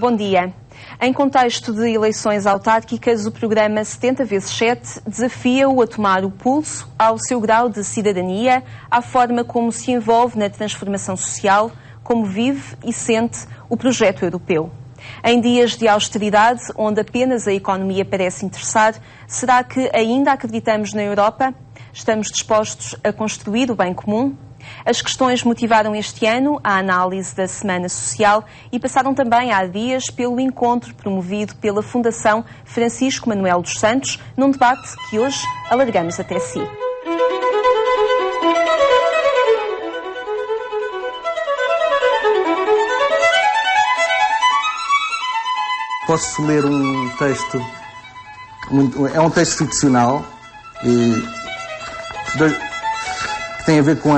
Bom dia. Em contexto de eleições autárquicas, o programa 70x7 desafia-o a tomar o pulso ao seu grau de cidadania, à forma como se envolve na transformação social, como vive e sente o projeto europeu. Em dias de austeridade, onde apenas a economia parece interessar, será que ainda acreditamos na Europa? Estamos dispostos a construir o bem comum? As questões motivaram este ano a análise da Semana Social e passaram também há dias pelo encontro promovido pela Fundação Francisco Manuel dos Santos, num debate que hoje alargamos até si. Posso ler um texto, é um texto ficcional, que tem a ver com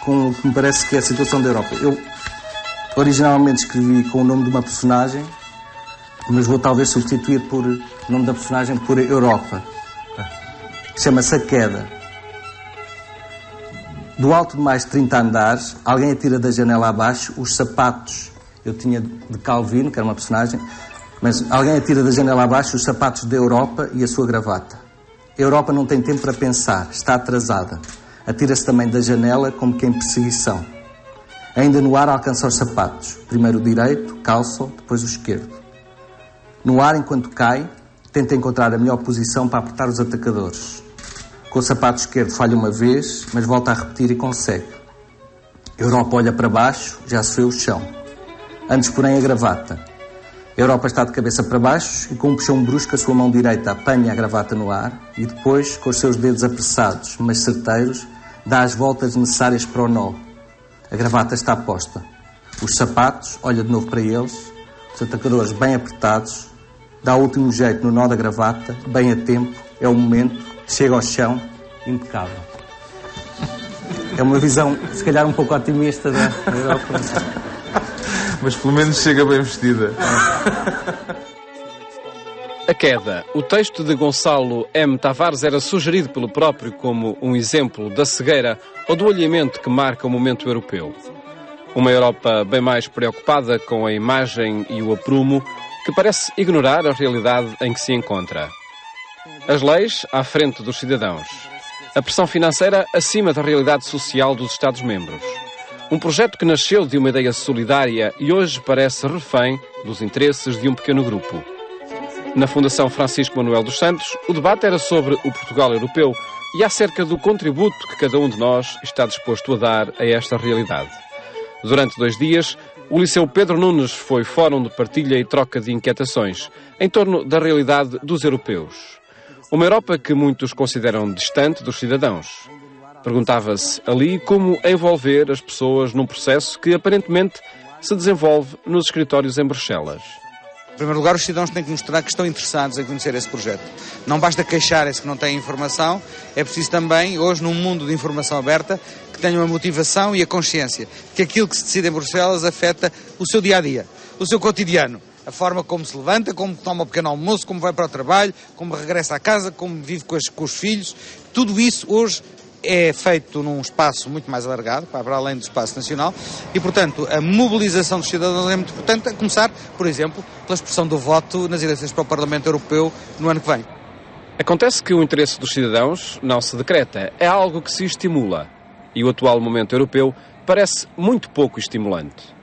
o que me parece que é a situação da Europa. Eu originalmente escrevi com o nome de uma personagem, mas vou talvez substituir o nome da personagem por Europa. Chama-se A Queda. Do alto de mais de 30 andares, alguém atira da janela abaixo os sapatos. Eu tinha de Calvino, que era uma personagem, mas alguém atira da janela abaixo os sapatos da Europa e a sua gravata. A Europa não tem tempo para pensar, está atrasada. Atira-se também da janela como que em perseguição. Ainda no ar alcança os sapatos. Primeiro o direito, calça, depois o esquerdo. No ar, enquanto cai, tenta encontrar a melhor posição para apertar os atacadores. Com o sapato esquerdo falha uma vez, mas volta a repetir e consegue. A Europa olha para baixo, já se vê o chão. Antes, porém, a gravata. A Europa está de cabeça para baixo e com um puxão brusco a sua mão direita apanha a gravata no ar e depois, com os seus dedos apressados, mas certeiros, dá as voltas necessárias para o nó. A gravata está posta. Os sapatos, olha de novo para eles, os atacadores bem apertados, dá o último jeito no nó da gravata, bem a tempo, é o momento, chega ao chão, impecável. É uma visão, se calhar, um pouco otimista da Europa. Mas pelo menos chega bem vestida. A Queda. O texto de Gonçalo M. Tavares era sugerido pelo próprio como um exemplo da cegueira ou do alheamento que marca o momento europeu. Uma Europa bem mais preocupada com a imagem e o aprumo, que parece ignorar a realidade em que se encontra. As leis à frente dos cidadãos. A pressão financeira acima da realidade social dos Estados-membros. Um projeto que nasceu de uma ideia solidária e hoje parece refém dos interesses de um pequeno grupo. Na Fundação Francisco Manuel dos Santos, o debate era sobre o Portugal europeu e acerca do contributo que cada um de nós está disposto a dar a esta realidade. Durante 2 dias, o Liceu Pedro Nunes foi fórum de partilha e troca de inquietações em torno da realidade dos europeus. Uma Europa que muitos consideram distante dos cidadãos. Perguntava-se ali como envolver as pessoas num processo que aparentemente se desenvolve nos escritórios em Bruxelas. Em primeiro lugar, os cidadãos têm que mostrar que estão interessados em conhecer esse projeto. Não basta queixarem-se que não têm informação, é preciso também, hoje num mundo de informação aberta, que tenham a motivação e a consciência que aquilo que se decide em Bruxelas afeta o seu dia-a-dia, o seu cotidiano. A forma como se levanta, como toma o pequeno almoço, como vai para o trabalho, como regressa à casa, como vive com os filhos. Tudo isso hoje é feito num espaço muito mais alargado, para além do espaço nacional, e, portanto, a mobilização dos cidadãos é muito importante, a começar, por exemplo, pela expressão do voto nas eleições para o Parlamento Europeu no ano que vem. Acontece que o interesse dos cidadãos não se decreta, é algo que se estimula, e o atual momento europeu parece muito pouco estimulante.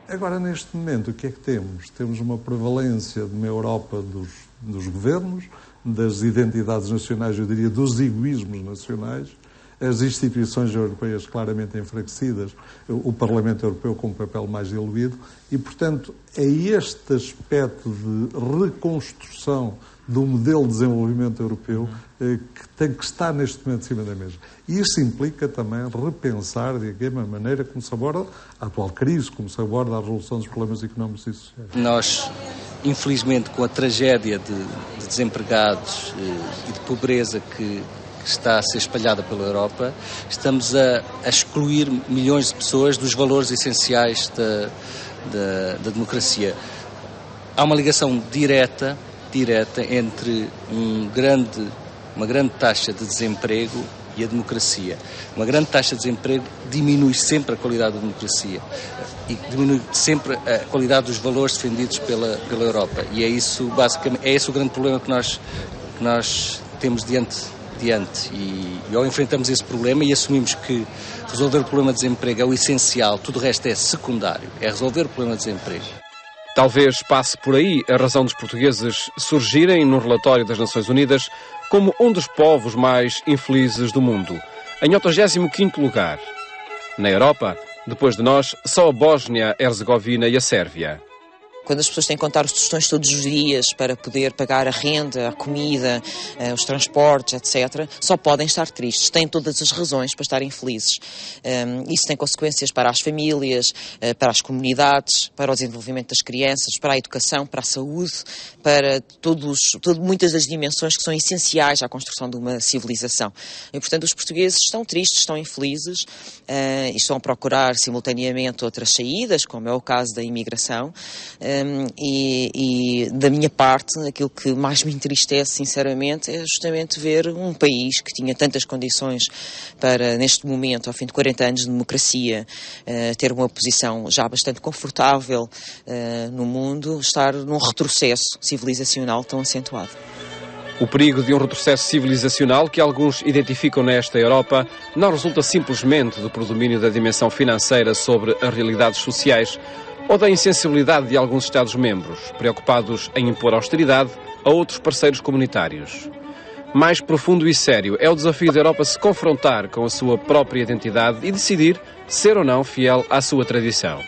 Agora, neste momento, o que é que temos? Temos uma prevalência de uma Europa dos governos, das identidades nacionais, eu diria, dos egoísmos nacionais, as instituições europeias claramente enfraquecidas, o Parlamento Europeu com um papel mais diluído e, portanto, é este aspecto de reconstrução do modelo de desenvolvimento europeu que tem que estar neste momento em cima da mesa. E isso implica também repensar, de alguma maneira, como se aborda a atual crise, como se aborda a resolução dos problemas económicos e sociais. Nós, infelizmente, com a tragédia de desempregados e de pobreza que está a ser espalhada pela Europa, estamos a excluir milhões de pessoas dos valores essenciais da democracia. Há uma ligação direta entre uma grande taxa de desemprego e a democracia. Uma grande taxa de desemprego diminui sempre a qualidade da democracia e diminui sempre a qualidade dos valores defendidos pela Europa. E é isso, basicamente, é esse o grande problema que nós temos diante. E ao enfrentamos esse problema e assumimos que resolver o problema de desemprego é o essencial, tudo o resto é secundário, é resolver o problema de desemprego. Talvez passe por aí a razão dos portugueses surgirem no relatório das Nações Unidas como um dos povos mais infelizes do mundo, em 85º lugar. Na Europa, depois de nós, só a Bósnia, Herzegovina e a Sérvia. Quando as pessoas têm que contar os tostões todos os dias para poder pagar a renda, a comida, os transportes, etc., só podem estar tristes. Têm todas as razões para estarem felizes. Isso tem consequências para as famílias, para as comunidades, para o desenvolvimento das crianças, para a educação, para a saúde, para muitas das dimensões que são essenciais à construção de uma civilização. E, portanto, os portugueses estão tristes, estão infelizes e estão a procurar simultaneamente outras saídas, como é o caso da imigração. E da minha parte, aquilo que mais me entristece, sinceramente, é justamente ver um país que tinha tantas condições para, neste momento, ao fim de 40 anos de democracia, ter uma posição já bastante confortável no mundo, estar num retrocesso civilizacional tão acentuado. O perigo de um retrocesso civilizacional que alguns identificam nesta Europa não resulta simplesmente do predomínio da dimensão financeira sobre as realidades sociais, ou da insensibilidade de alguns Estados-membros, preocupados em impor austeridade a outros parceiros comunitários. Mais profundo e sério é o desafio da Europa se confrontar com a sua própria identidade e decidir ser ou não fiel à sua tradição.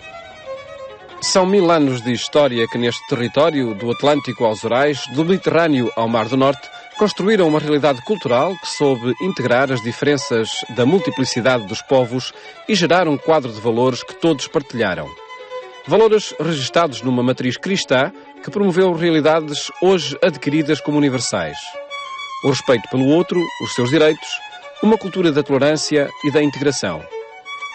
São 1000 anos de história que neste território, do Atlântico aos Urais, do Mediterrâneo ao Mar do Norte, construíram uma realidade cultural que soube integrar as diferenças da multiplicidade dos povos e gerar um quadro de valores que todos partilharam. Valores registados numa matriz cristã que promoveu realidades hoje adquiridas como universais. O respeito pelo outro, os seus direitos, uma cultura da tolerância e da integração.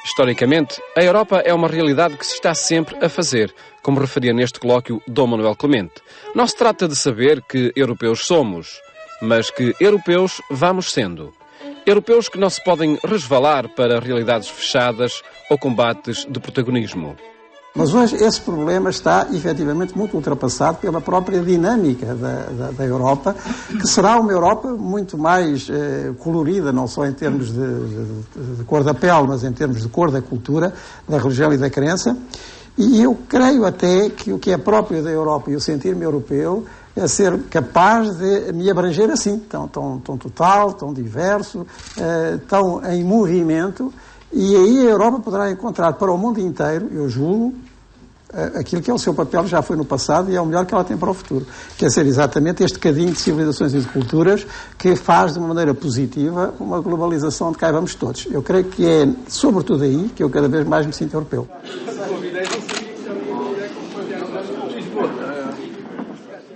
Historicamente, a Europa é uma realidade que se está sempre a fazer, como referia neste colóquio Dom Manuel Clemente. Não se trata de saber que europeus somos, mas que europeus vamos sendo. Europeus que não se podem resvalar para realidades fechadas ou combates de protagonismo. Mas hoje esse problema está efetivamente muito ultrapassado pela própria dinâmica da Europa, que será uma Europa muito mais colorida, não só em termos de cor da pele, mas em termos de cor da cultura, da religião e da crença. E eu creio até que o que é próprio da Europa e o sentir-me europeu é ser capaz de me abranger assim, tão total, tão diverso, tão em movimento. E aí a Europa poderá encontrar para o mundo inteiro, eu julgo, aquilo que é o seu papel, já foi no passado e é o melhor que ela tem para o futuro. Quer ser exatamente este cadinho de civilizações e de culturas que faz de uma maneira positiva uma globalização de cá vamos todos. Eu creio que é sobretudo aí que eu cada vez mais me sinto europeu.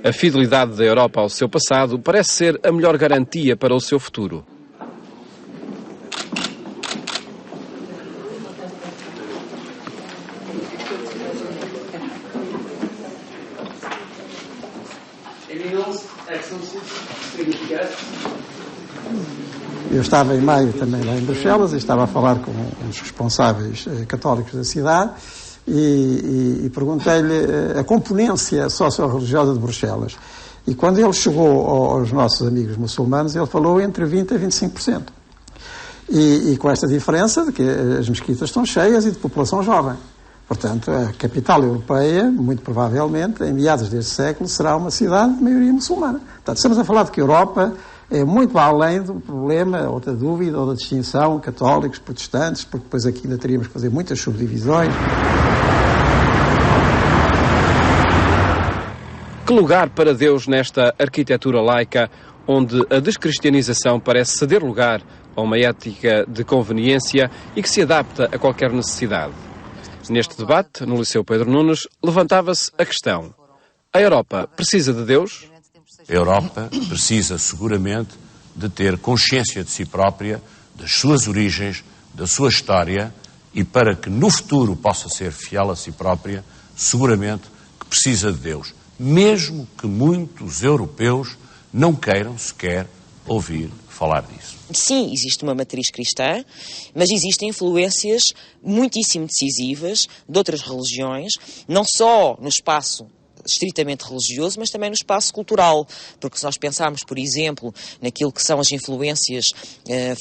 A fidelidade da Europa ao seu passado parece ser a melhor garantia para o seu futuro. Eu estava em maio também lá em Bruxelas e estava a falar com os responsáveis católicos da cidade e perguntei-lhe a componência socio-religiosa de Bruxelas. E quando ele chegou aos nossos amigos muçulmanos, ele falou entre 20% a 25%. E com esta diferença de que as mesquitas estão cheias e de população jovem. Portanto, a capital europeia, muito provavelmente, em meados deste século, será uma cidade de maioria muçulmana. Portanto, estamos a falar de que a Europa é muito além do problema, ou da dúvida, ou da distinção, católicos, protestantes, porque depois aqui ainda teríamos que fazer muitas subdivisões. Que lugar para Deus nesta arquitetura laica, onde a descristianização parece ceder lugar a uma ética de conveniência e que se adapta a qualquer necessidade? Neste debate, no Liceu Pedro Nunes, levantava-se a questão: a Europa precisa de Deus? A Europa precisa seguramente de ter consciência de si própria, das suas origens, da sua história, e para que no futuro possa ser fiel a si própria, seguramente que precisa de Deus. Mesmo que muitos europeus não queiram sequer ouvir falar disso. Sim, existe uma matriz cristã, mas existem influências muitíssimo decisivas de outras religiões, não só no espaço estritamente religioso, mas também no espaço cultural, porque se nós pensarmos, por exemplo, naquilo que são as influências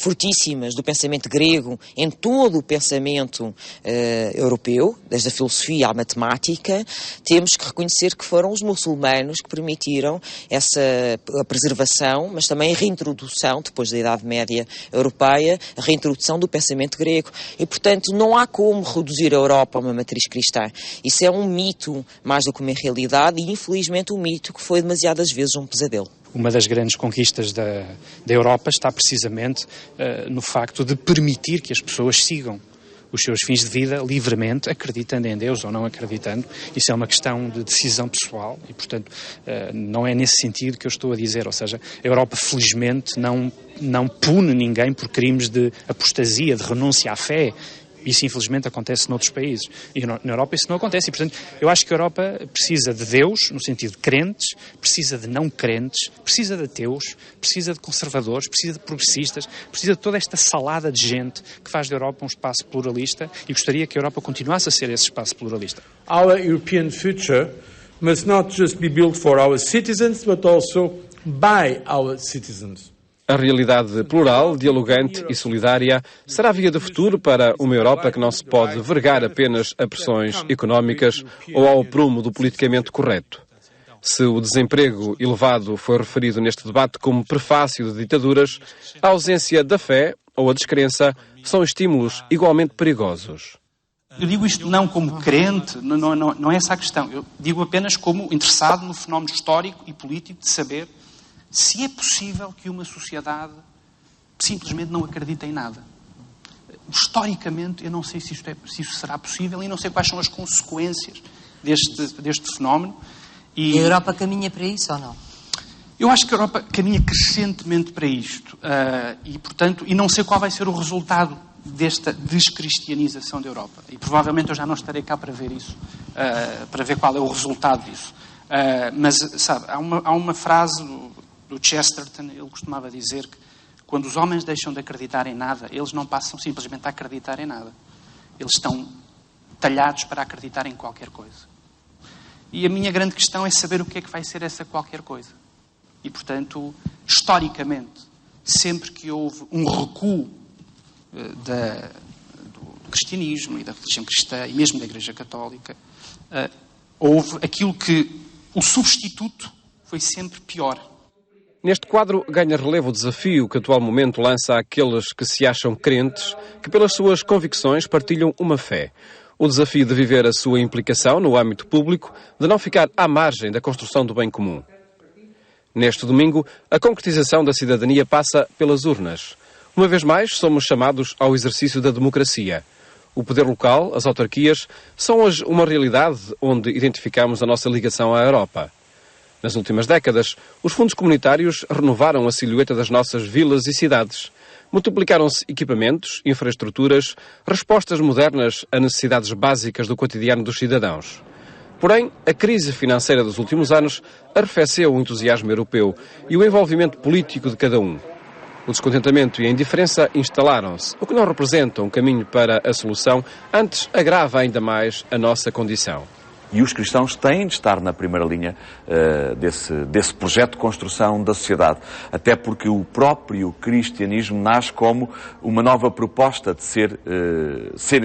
fortíssimas do pensamento grego em todo o pensamento europeu, desde a filosofia à matemática, temos que reconhecer que foram os muçulmanos que permitiram a preservação, mas também a reintrodução, depois da Idade Média Europeia, a reintrodução do pensamento grego. E, portanto, não há como reduzir a Europa a uma matriz cristã. Isso é um mito mais do que uma realidade, e infelizmente um mito que foi demasiadas vezes um pesadelo. Uma das grandes conquistas da Europa está precisamente no facto de permitir que as pessoas sigam os seus fins de vida livremente, acreditando em Deus ou não acreditando. Isso é uma questão de decisão pessoal e, portanto, não é nesse sentido que eu estou a dizer. Ou seja, a Europa, felizmente, não pune ninguém por crimes de apostasia, de renúncia à fé. Isso, infelizmente, acontece noutros países. E na Europa isso não acontece. E, portanto, eu acho que a Europa precisa de Deus, no sentido de crentes, precisa de não crentes, precisa de ateus, precisa de conservadores, precisa de progressistas, precisa de toda esta salada de gente que faz da Europa um espaço pluralista, e gostaria que a Europa continuasse a ser esse espaço pluralista. Our European future must not just be built for our citizens, but also by our citizens. A realidade plural, dialogante e solidária será a via de futuro para uma Europa que não se pode vergar apenas a pressões económicas ou ao prumo do politicamente correto. Se o desemprego elevado foi referido neste debate como prefácio de ditaduras, a ausência da fé ou a descrença são estímulos igualmente perigosos. Eu digo isto não como crente, não é essa a questão. Eu digo apenas como interessado no fenómeno histórico e político de saber se é possível que uma sociedade simplesmente não acredite em nada. Historicamente, eu não sei se isso será possível e não sei quais são as consequências deste fenómeno. E a Europa caminha para isso ou não? Eu acho que a Europa caminha crescentemente para isto. E não sei qual vai ser o resultado desta descristianização da Europa. E provavelmente eu já não estarei cá para ver isso, para ver qual é o resultado disso. Mas, sabe, há uma frase do Chesterton, ele costumava dizer que quando os homens deixam de acreditar em nada, eles não passam simplesmente a acreditar em nada. Eles estão talhados para acreditar em qualquer coisa. E a minha grande questão é saber o que é que vai ser essa qualquer coisa. E, portanto, historicamente, sempre que houve um recuo do cristianismo e da religião cristã, e mesmo da Igreja Católica, houve aquilo que o substituto foi sempre pior. Neste quadro ganha relevo o desafio que o atual momento lança àqueles que se acham crentes, que pelas suas convicções partilham uma fé. O desafio de viver a sua implicação no âmbito público, de não ficar à margem da construção do bem comum. Neste domingo, a concretização da cidadania passa pelas urnas. Uma vez mais, somos chamados ao exercício da democracia. O poder local, as autarquias, são hoje uma realidade onde identificamos a nossa ligação à Europa. Nas últimas décadas, os fundos comunitários renovaram a silhueta das nossas vilas e cidades. Multiplicaram-se equipamentos, infraestruturas, respostas modernas a necessidades básicas do cotidiano dos cidadãos. Porém, a crise financeira dos últimos anos arrefeceu o entusiasmo europeu e o envolvimento político de cada um. O descontentamento e a indiferença instalaram-se, o que não representa um caminho para a solução, antes agrava ainda mais a nossa condição. E os cristãos têm de estar na primeira linha desse projeto de construção da sociedade. Até porque o próprio cristianismo nasce como uma nova proposta de ser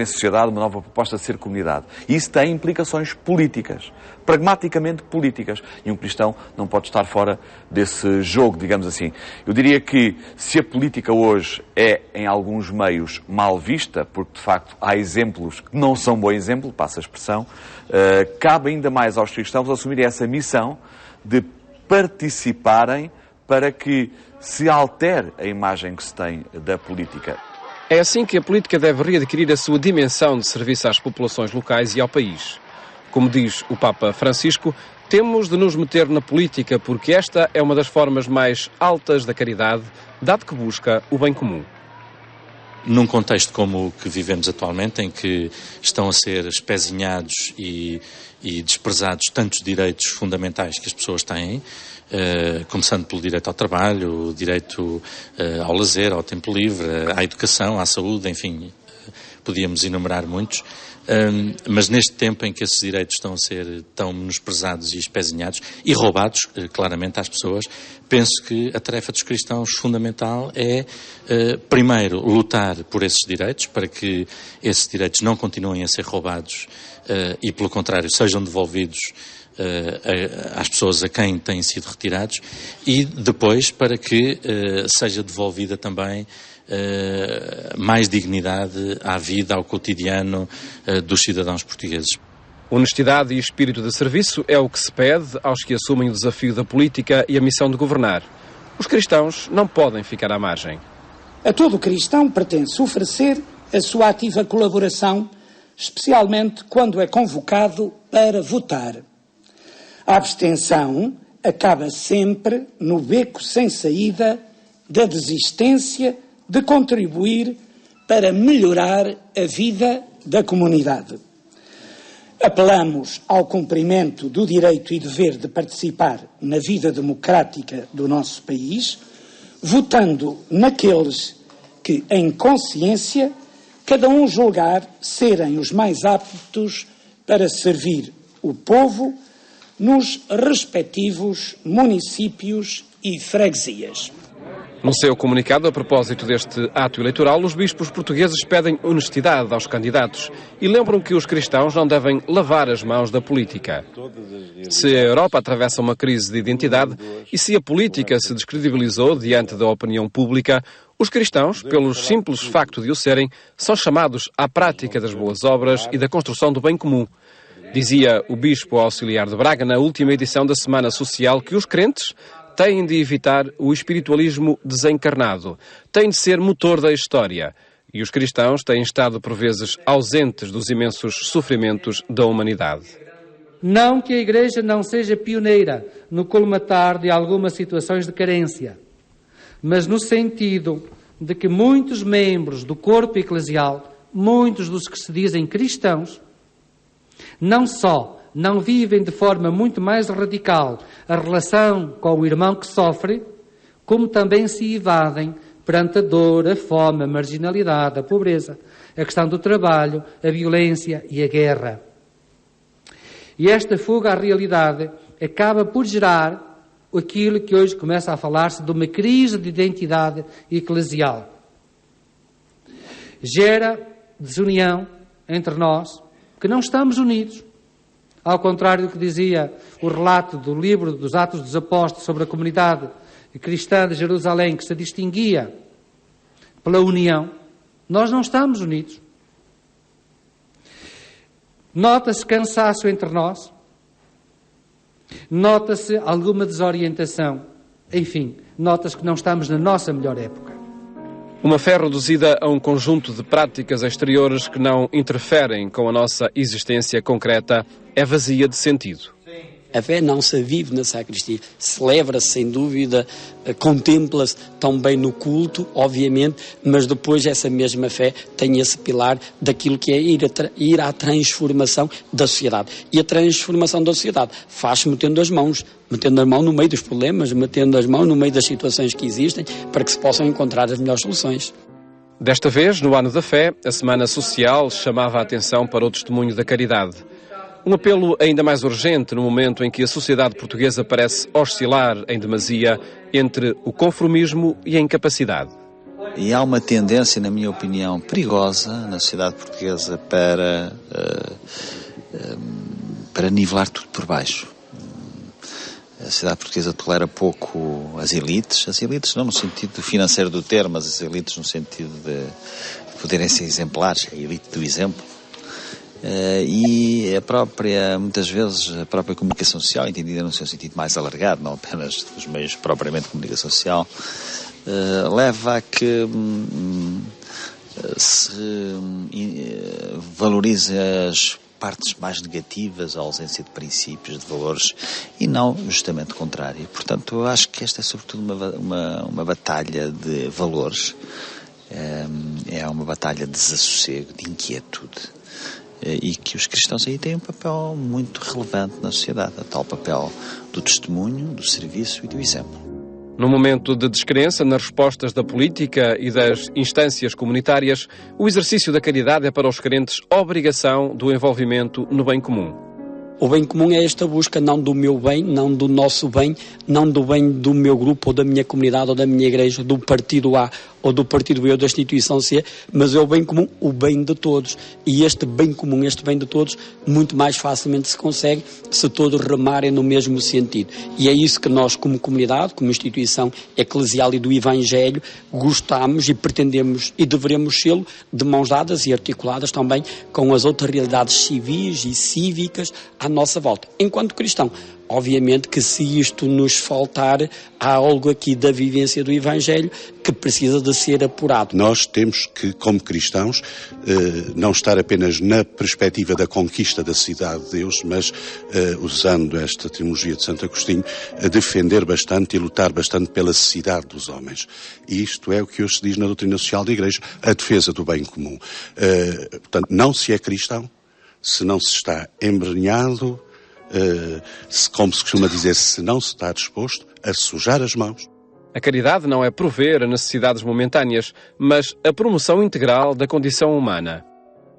em sociedade, uma nova proposta de ser comunidade. E isso tem implicações políticas, pragmaticamente políticas. E um cristão não pode estar fora desse jogo, digamos assim. Eu diria que se a política hoje é, em alguns meios, mal vista, porque de facto há exemplos que não são bom exemplo, passa a expressão, cabe ainda mais aos cristãos assumirem essa missão de participarem para que se altere a imagem que se tem da política. É assim que a política deve readquirir a sua dimensão de serviço às populações locais e ao país. Como diz o Papa Francisco, temos de nos meter na política porque esta é uma das formas mais altas da caridade, dado que busca o bem comum. Num contexto como o que vivemos atualmente, em que estão a ser espezinhados e desprezados tantos direitos fundamentais que as pessoas têm, começando pelo direito ao trabalho, o direito ao lazer, ao tempo livre, à educação, à saúde, enfim, podíamos enumerar muitos. Mas neste tempo em que esses direitos estão a ser tão menosprezados e espezinhados e roubados claramente às pessoas, penso que a tarefa dos cristãos fundamental é, primeiro, lutar por esses direitos, para que esses direitos não continuem a ser roubados e, pelo contrário, sejam devolvidos às pessoas a quem têm sido retirados, e depois para que seja devolvida também mais dignidade à vida, ao cotidiano dos cidadãos portugueses. Honestidade e espírito de serviço é o que se pede aos que assumem o desafio da política e a missão de governar. Os cristãos não podem ficar à margem. A todo cristão pertence oferecer a sua ativa colaboração, especialmente quando é convocado para votar. A abstenção acaba sempre no beco sem saída da desistência de contribuir para melhorar a vida da comunidade. Apelamos ao cumprimento do direito e dever de participar na vida democrática do nosso país, votando naqueles que, em consciência, cada um julgar serem os mais aptos para servir o povo nos respectivos municípios e freguesias. No seu comunicado a propósito deste ato eleitoral, os bispos portugueses pedem honestidade aos candidatos e lembram que os cristãos não devem lavar as mãos da política. Se a Europa atravessa uma crise de identidade e se a política se descredibilizou diante da opinião pública, os cristãos, pelo simples facto de o serem, são chamados à prática das boas obras e da construção do bem comum. Dizia o bispo auxiliar de Braga na última edição da Semana Social que os crentes têm de evitar o espiritualismo desencarnado, têm de ser motor da história. E os cristãos têm estado, por vezes, ausentes dos imensos sofrimentos da humanidade. Não que a Igreja não seja pioneira no colmatar de algumas situações de carência, mas no sentido de que muitos membros do corpo eclesial, muitos dos que se dizem cristãos, não só não vivem de forma muito mais radical a relação com o irmão que sofre, como também se evadem perante a dor, a fome, a marginalidade, a pobreza, a questão do trabalho, a violência e a guerra. E esta fuga à realidade acaba por gerar aquilo que hoje começa a falar-se de uma crise de identidade eclesial. Gera desunião entre nós, que não estamos unidos. Ao contrário do que dizia o relato do livro dos Atos dos Apóstolos sobre a comunidade cristã de Jerusalém, que se distinguia pela união, nós não estamos unidos. Nota-se cansaço entre nós, nota-se alguma desorientação, enfim, nota-se que não estamos na nossa melhor época. Uma fé reduzida a um conjunto de práticas exteriores que não interferem com a nossa existência concreta é vazia de sentido. A fé não se vive na sacristia, celebra-se sem dúvida, contempla-se também no culto, obviamente, mas depois essa mesma fé tem esse pilar daquilo que é ir à transformação da sociedade. E a transformação da sociedade faz-se metendo as mãos no meio dos problemas, metendo as mãos no meio das situações que existem, para que se possam encontrar as melhores soluções. Desta vez, no Ano da Fé, a Semana Social chamava a atenção para o testemunho da caridade. Um apelo ainda mais urgente no momento em que a sociedade portuguesa parece oscilar em demasia entre o conformismo e a incapacidade. E há uma tendência, na minha opinião, perigosa na sociedade portuguesa para nivelar tudo por baixo. A sociedade portuguesa tolera pouco as elites não no sentido financeiro do termo, mas as elites no sentido de poderem ser exemplares, a elite do exemplo. E muitas vezes, a própria comunicação social, entendida no seu sentido mais alargado, não apenas dos meios propriamente de comunicação social, leva a que se valorize as partes mais negativas, a ausência de princípios, de valores, e não justamente o contrário. Portanto, eu acho que esta é sobretudo uma batalha de valores É uma batalha de desassossego, de inquietude. E que os cristãos aí têm um papel muito relevante na sociedade, o tal papel do testemunho, do serviço e do exemplo. No momento de descrença nas respostas da política e das instâncias comunitárias, o exercício da caridade é para os crentes obrigação do envolvimento no bem comum. O bem comum é esta busca não do meu bem, não do nosso bem, não do bem do meu grupo ou da minha comunidade ou da minha igreja, do partido A ou do partido B ou da instituição C, mas é o bem comum, o bem de todos. E este bem comum, este bem de todos, muito mais facilmente se consegue se todos remarem no mesmo sentido. E é isso que nós, como comunidade, como instituição eclesial e do Evangelho, gostamos e pretendemos e devemos sê-lo de mãos dadas e articuladas também com as outras realidades civis e cívicas à nossa volta. Enquanto cristão, obviamente que se isto nos faltar, há algo aqui da vivência do Evangelho que precisa de ser apurado. Nós temos que, como cristãos, não estar apenas na perspectiva da conquista da cidade de Deus, mas, usando esta teologia de Santo Agostinho, defender bastante e lutar bastante pela cidade dos homens. E isto é o que hoje se diz na doutrina social da Igreja, a defesa do bem comum. Portanto, não se é cristão se não se está embrenhado, como se costuma dizer, se não se está disposto a sujar as mãos. A caridade não é prover a necessidades momentâneas, mas a promoção integral da condição humana.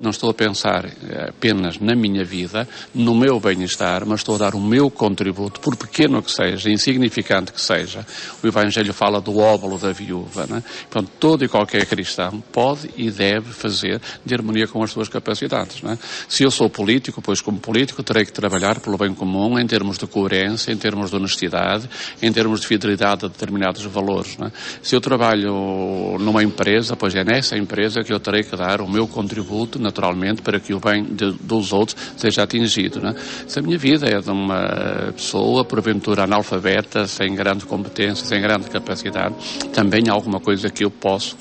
Não estou a pensar apenas na minha vida, no meu bem-estar, mas estou a dar o meu contributo, por pequeno que seja, insignificante que seja. O Evangelho fala do óbolo da viúva, não é? Portanto, todo e qualquer cristão pode e deve fazer de harmonia com as suas capacidades, não é? Se eu sou político, pois como político terei que trabalhar pelo bem comum em termos de coerência, em termos de honestidade, em termos de fidelidade a determinados valores, não é? Se eu trabalho numa empresa, pois é nessa empresa que eu terei que dar o meu contributo, naturalmente, para que o bem dos outros seja atingido, não é? Se a minha vida é de uma pessoa, porventura analfabeta, sem grande competência, sem grande capacidade, também há alguma coisa que eu posso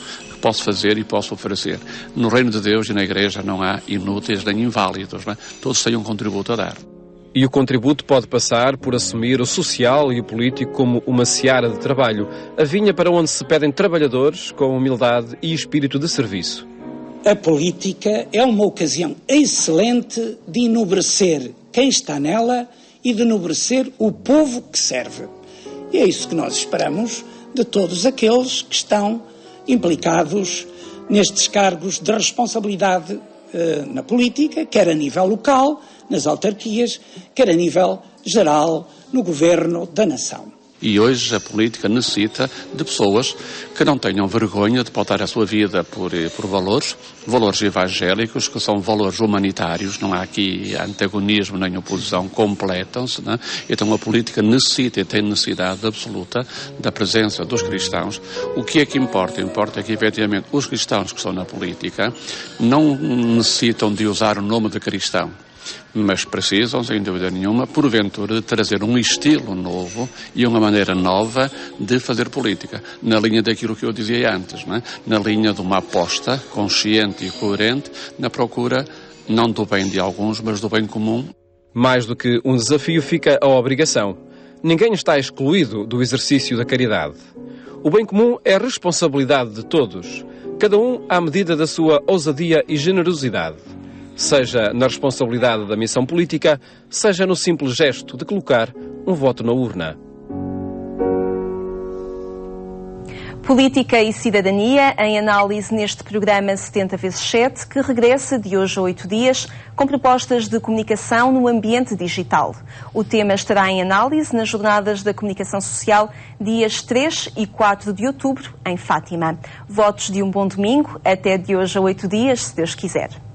fazer e posso oferecer. No reino de Deus e na Igreja não há inúteis nem inválidos, não é? Todos têm um contributo a dar. E o contributo pode passar por assumir o social e o político como uma seara de trabalho, a vinha para onde se pedem trabalhadores com humildade e espírito de serviço. A política é uma ocasião excelente de enobrecer quem está nela e de enobrecer o povo que serve. E é isso que nós esperamos de todos aqueles que estão implicados nestes cargos de responsabilidade na política, quer a nível local, nas autarquias, quer a nível geral, no governo da nação. E hoje a política necessita de pessoas que não tenham vergonha de pautar a sua vida por valores evangélicos, que são valores humanitários, não há aqui antagonismo nem oposição, completam-se, né? Então a política necessita e tem necessidade absoluta da presença dos cristãos. O que é que importa? Importa que, efetivamente, os cristãos que estão na política não necessitam de usar o nome de cristão, mas precisam, sem dúvida nenhuma, porventura, de trazer um estilo novo e uma maneira nova de fazer política, na linha daquilo que eu dizia antes, não é? Na linha de uma aposta consciente e coerente na procura não do bem de alguns, mas do bem comum. Mais do que um desafio, fica a obrigação. Ninguém está excluído do exercício da caridade. O bem comum é responsabilidade de todos, cada um à medida da sua ousadia e generosidade. Seja na responsabilidade da missão política, seja no simples gesto de colocar um voto na urna. Política e cidadania em análise neste programa 70x7, que regressa de hoje a 8 dias, com propostas de comunicação no ambiente digital. O tema estará em análise nas Jornadas da Comunicação Social, dias 3 e 4 de outubro, em Fátima. Votos de um bom domingo, até de hoje a 8 dias, se Deus quiser.